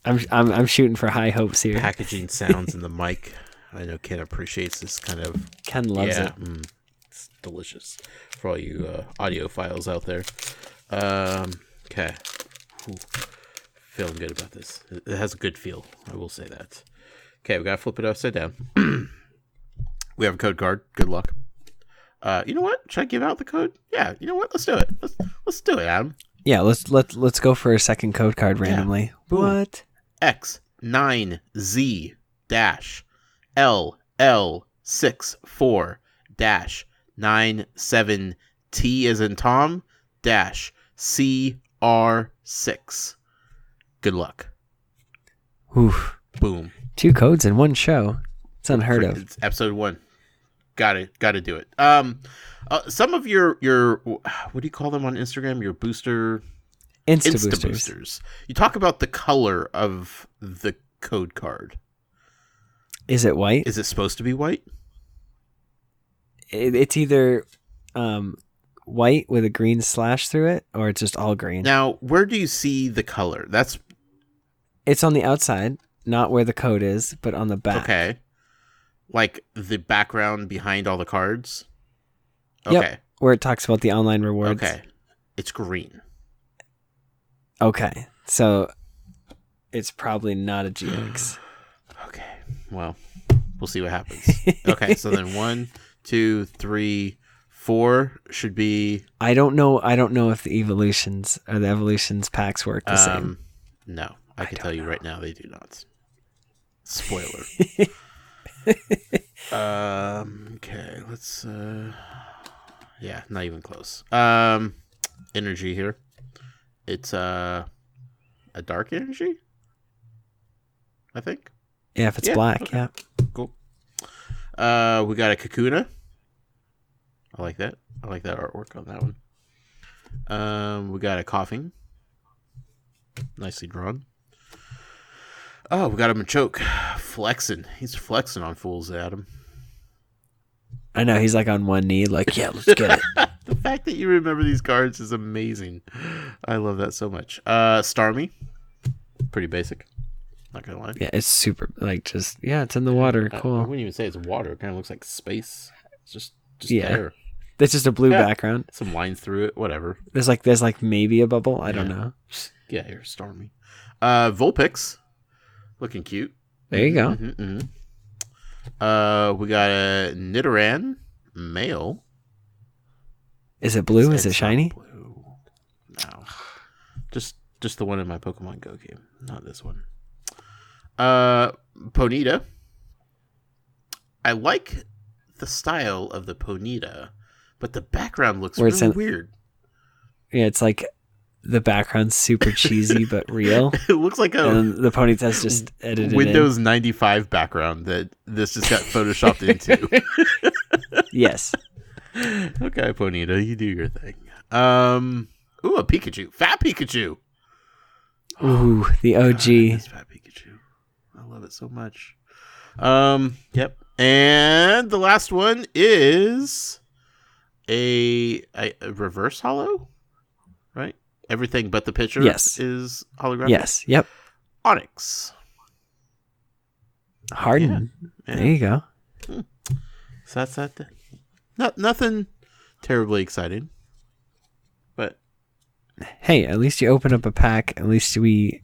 I'm shooting for high hopes here. Packaging sounds in the mic. I know Ken appreciates this kind of... Ken loves it. It's delicious for all you audiophiles out there. Okay. Ooh, feeling good about this. It has a good feel. I will say that. Okay, we got to flip it upside down. We have a code card. Good luck. You know what? Should I give out the code? Yeah, you know what? Let's do it. Let's do it, Adam. Yeah, let's go for a second code card randomly. Yeah. What? X9Z LL64-97 T as in Tom dash CR6. Good luck. Oof. Boom. 2 codes in one show. It's unheard of. It's episode 1. Got to do it. Some of your what do you call them on Instagram? Your booster Insta boosters. You talk about the color of the code card. Is it white? Is it supposed to be white? It's either white with a green slash through it, or it's just all green. Now, where do you see the color? It's on the outside, not where the code is, but on the back. Okay. Like the background behind all the cards? Okay. Yep, where it talks about the online rewards. Okay. It's green. Okay. So it's probably not a GX. Okay. Well, we'll see what happens. Okay, so then 1, 2, 3, 4 should be... I don't know if the evolutions or the evolutions packs work the same. No. I can tell you right now they do not. Spoiler. Okay, let's yeah, not even close. Energy here. It's a dark energy, I think. Yeah, if it's black, okay. yeah. Cool. We got a Kakuna. I like that artwork on that one. We got a Coughing. Nicely drawn. Oh, we got him a choke. Flexing. He's flexing on fools, Adam. I know, he's like on one knee, like, yeah, let's get it. The fact that you remember these cards is amazing. I love that so much. Starmie. Pretty basic. Not gonna lie. Yeah, it's super, like, just, yeah, it's in the water. Cool. I wouldn't even say it's water. It kind of looks like space. It's just yeah. there. It's just a blue background. Some lines through it, whatever. There's like maybe a bubble. I don't know. Yeah, here's Starmie. Vulpix. Looking cute. There you go. Mm-hmm. We got a Nidoran male. Is it blue? Is it shiny? Blue. No. Just the one in my Pokemon Go game, not this one. Ponyta. I like the style of the Ponyta, but the background looks really weird. Yeah, it's like the background's super cheesy but real. It looks like and the Ponyta's just edited Windows 95 background that this just got photoshopped into. Yes. Okay, Ponyta, you do your thing. Ooh, a Pikachu. Fat Pikachu. Ooh, the OG. God, Fat Pikachu. I love it so much. Yep. And the last one is a reverse holo, right? Everything but the picture is holographic. Yes. Yep. Onyx. Harden. Yeah. There you go. So that's that. Nothing terribly exciting, but hey, at least you open up a pack. At least we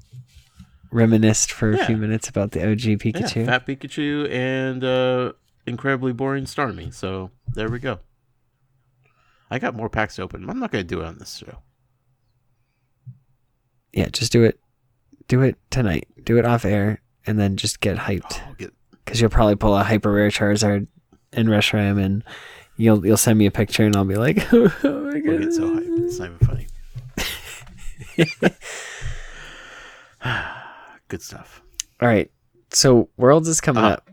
reminisced for a few minutes about the OG Pikachu. Yeah, Fat Pikachu and incredibly boring Starmie. So there we go. I got more packs to open. I'm not going to do it on this show. Yeah, just do it. Do it tonight. Do it off air, and then just get hyped. Because you'll probably pull a hyper rare Charizard and Reshiram, and you'll send me a picture, and I'll be like, "Oh my god!" We'll get so hyped. It's not even funny. Good stuff. All right, so Worlds is coming up.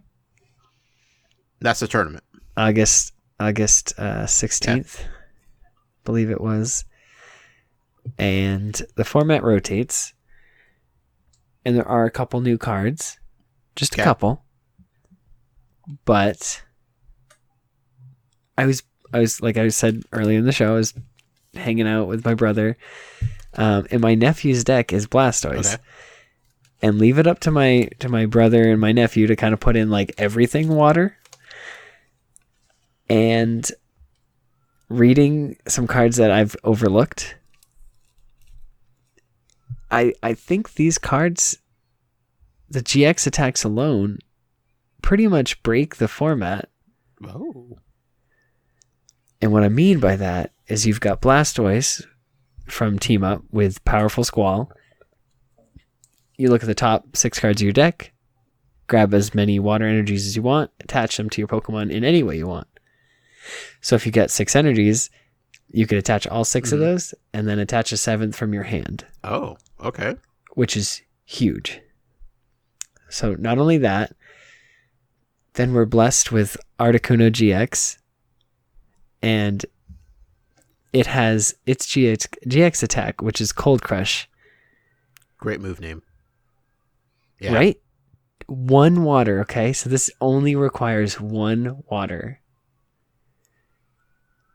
That's the tournament. August 16th, believe it was. And the format rotates, and there are a couple new cards, just a couple. But I was like I said earlier in the show, I was hanging out with my brother, and my nephew's deck is Blastoise, and leave it up to my brother and my nephew to kind of put in like everything water, and reading some cards that I've overlooked. I think these cards, the GX attacks alone, pretty much break the format. Oh. And what I mean by that is you've got Blastoise from Team Up with Powerful Squall. You look at the top 6 cards of your deck, grab as many water energies as you want, attach them to your Pokemon in any way you want. So if you get 6 energies, You could attach all 6 of those and then attach a 7th from your hand. Oh, okay. Which is huge. So not only that, then we're blessed with Articuno GX, and it has its GX attack, which is Cold Crush. Great move name. Yeah. Right? 1 water, okay? So this only requires 1 water.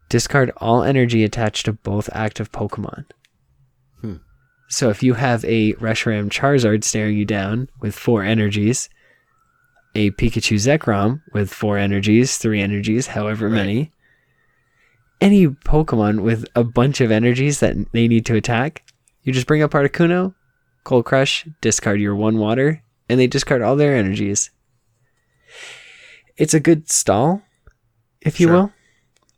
Discard all energy attached to both active Pokemon. So if you have a Reshiram Charizard staring you down with 4 energies, a Pikachu Zekrom with 4 energies, 3 energies, however many, any Pokemon with a bunch of energies that they need to attack, you just bring up Articuno, Cold Crush, discard your 1 water, and they discard all their energies. It's a good stall, if you will,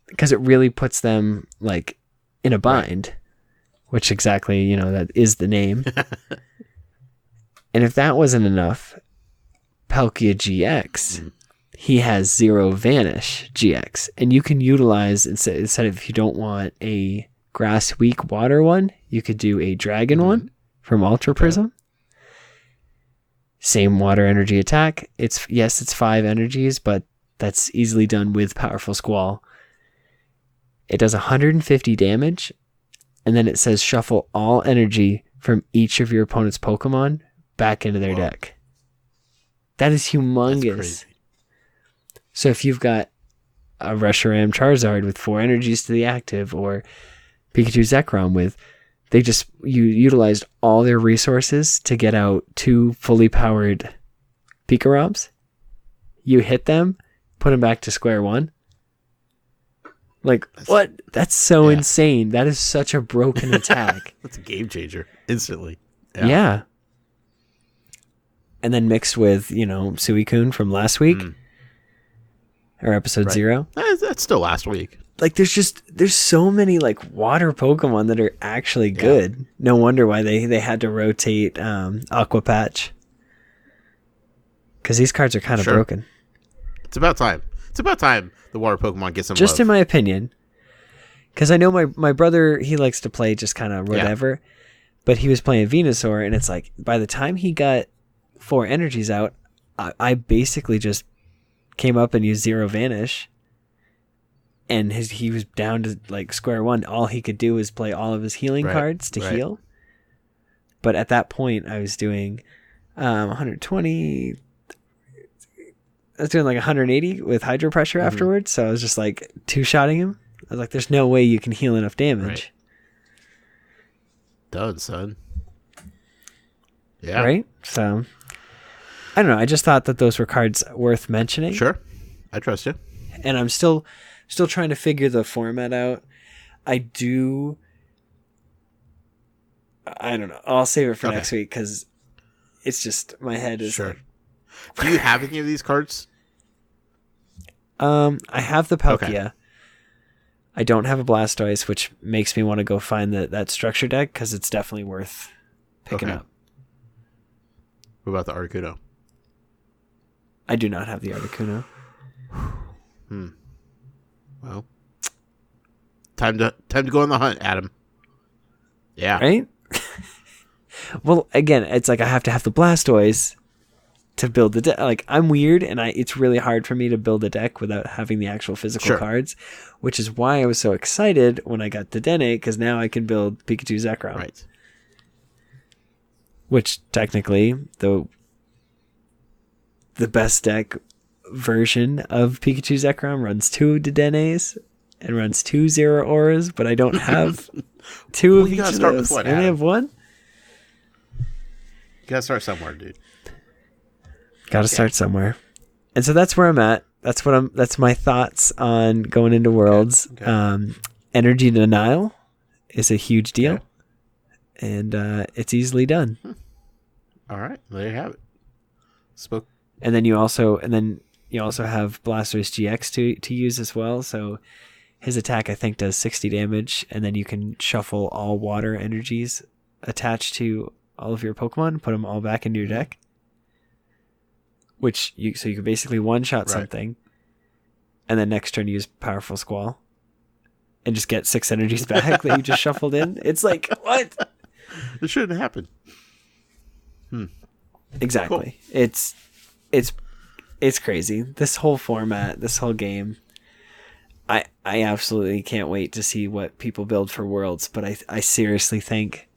because it really puts them like in a bind. Right. Which exactly, that is the name. And if that wasn't enough, Palkia GX, he has Zero Vanish GX. And you can utilize, instead of, if you don't want a Grass Weak Water one, you could do a Dragon one from Ultra Prism. Same water energy attack. It's 5 energies, but that's easily done with Powerful Squall. It does 150 damage. And then it says shuffle all energy from each of your opponent's Pokemon back into their deck. That is humongous. So if you've got a Reshiram Charizard with 4 energies to the active, or Pikachu Zekrom with, you utilized all their resources to get out 2 fully powered Pikarobs. You hit them, put them back to square one. What? That's so insane. That is such a broken attack. That's a game changer. Instantly. Yeah. And then mixed with, Suicune from last week. Or episode 0. That's still last week. There's so many, water Pokemon that are actually good. Yeah. No wonder why they had to rotate Aqua Patch. Because these cards are kind of broken. It's about time. The water Pokemon get some just love. In my opinion, because I know my brother, he likes to play just kind of whatever, but he was playing Venusaur, and it's like by the time he got 4 energies out, I basically just came up and used Zero Vanish, and he was down to square one. All he could do was play all of his healing cards to heal. But at that point, I was doing 120. I was doing 180 with Hydro Pressure afterwards, so I was just 2-shotting him. I was like, there's no way you can heal enough damage. Done, son. Yeah. Right? So, I don't know. I just thought that those were cards worth mentioning. Sure. I trust you. And I'm still trying to figure the format out. I don't know. I'll save it for next week, because it's just, my head is do you have any of these cards? I have the Palkia. Okay. I don't have a Blastoise, which makes me want to go find that structure deck, because it's definitely worth picking up. What about the Articuno? I do not have the Articuno. Well, time to go on the hunt, Adam. Yeah. Right? Well, again, it's I have to have the Blastoise to build the deck. I'm weird, and it's really hard for me to build a deck without having the actual physical cards, which is why I was so excited when I got the Dedenne, because now I can build Pikachu Zekrom. Right. Which technically, the best deck version of Pikachu Zekrom runs 2 Dedennes and runs 2 Zero Auras, but I don't have 2 of each of those. I only have 1. You gotta start somewhere, dude. Gotta start somewhere. And so that's where I'm at. That's my thoughts on going into Worlds. Okay. Energy denial is a huge deal. And it's easily done. All right. There you have it. And then you also have Blastoise GX to use as well. So his attack, I think, does 60 damage, and then you can shuffle all water energies attached to all of your Pokemon and put them all back into your deck. So you can basically one-shot something, and then next turn use Powerful Squall. and just get 6 energies back that you just shuffled in. It's like, what? It shouldn't happen. Exactly. Cool. It's crazy. This whole format, this whole game. I absolutely can't wait to see what people build for Worlds, but I seriously think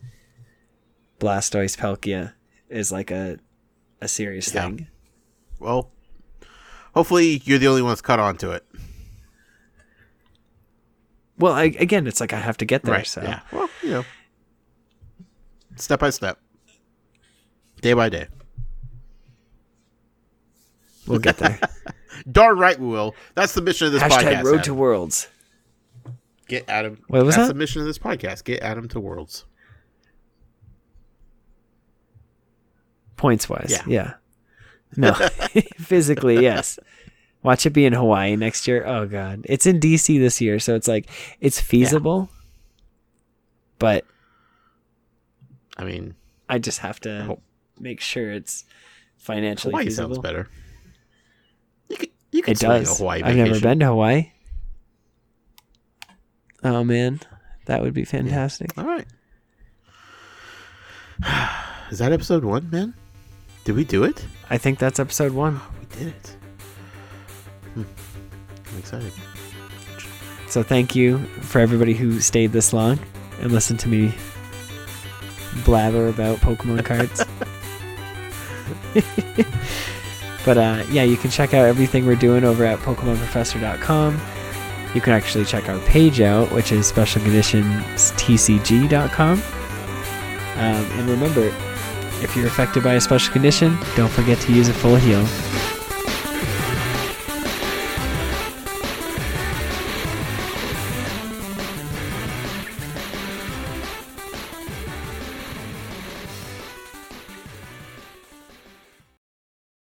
Blastoise Palkia is like a serious thing. Well, hopefully you're the only one that's caught on to it. Well, again, it's like I have to get there. Right. So. Yeah. Well, you know, step by step, day by day. We'll get there. Darn right we will. That's the mission of this podcast. Road to Worlds. Get Adam. What was That's that? the mission of this podcast. Get Adam to Worlds. Points wise. Yeah. No. Physically, yes. Watch it be in Hawaii next year. Oh, God. It's in DC this year, so it's like, it's feasible. But I mean, I just have to make sure it's financially Hawaii feasible. Sounds better. You could it does. Hawaii I've vacation. never been to Hawaii. Oh, man. That would be fantastic. Yeah. All right. Is that episode 1, man? Did we do it? I think that's episode 1. We did it. I'm excited. So thank you for everybody who stayed this long and listened to me blabber about Pokemon cards. But yeah, you can check out everything we're doing over at PokemonProfessor.com. You can actually check our page out, which is specialconditionstcg.com. And remember, if you're affected by a special condition, don't forget to use a full heal.